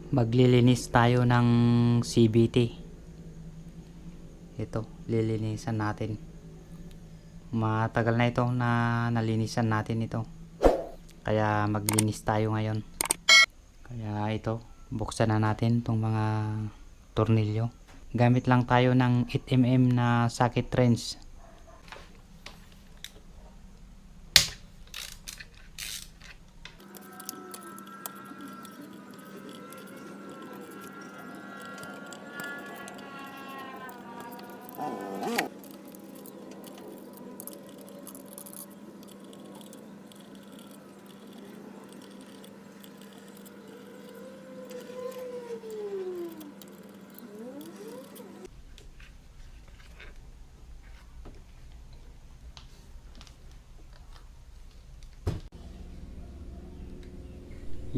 Maglilinis tayo ng CVT. Ito, lilinisan natin. Matagal na ito na nalinisan natin ito. Kaya maglinis tayo ngayon. Kaya ito, buksan na natin itong mga tornilyo. Gamit lang tayo ng 8mm na socket wrench.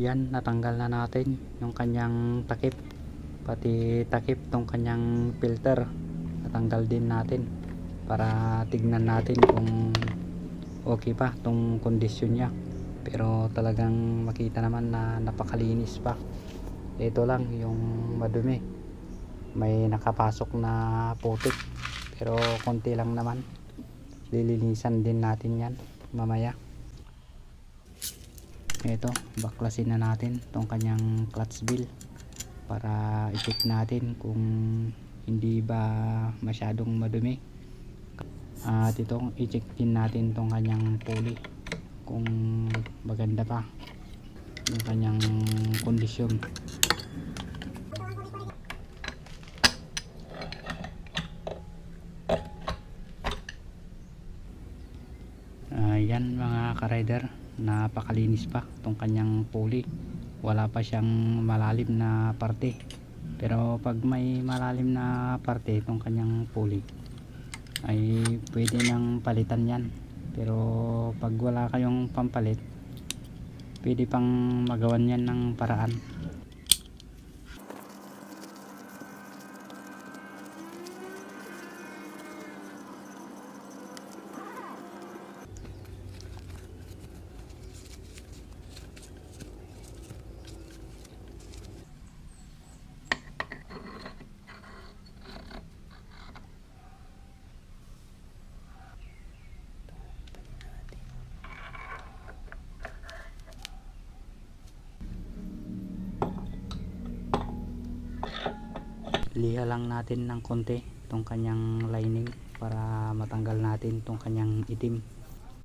Yan, natanggal na natin yung kanyang takip, pati takip tong kanyang filter natanggal din natin para tignan natin kung okay pa tong kondisyon nya. Pero talagang makita naman na napakalinis pa. Ito lang yung madumi, may nakapasok na putik, pero konti lang naman. Lilinisan din natin yan mamaya. Ito, baklasin na natin tong kanyang clutch bill para i-check natin kung hindi ba masyadong madumi. At ito, i-check din natin tong kanyang pulley kung maganda pa yung kanyang kondisyon. Yan mga ka-rider, napakalinis pa tong kanyang pulley. Wala pa siyang malalim na parte, pero pag may malalim na parte itong kanyang pulley ay pwede nang palitan yan. Pero pag wala kayong pampalit, pwede pang magawan yan ng paraan. Liha lang natin ng konti itong kanyang lining para matanggal natin itong kanyang itim.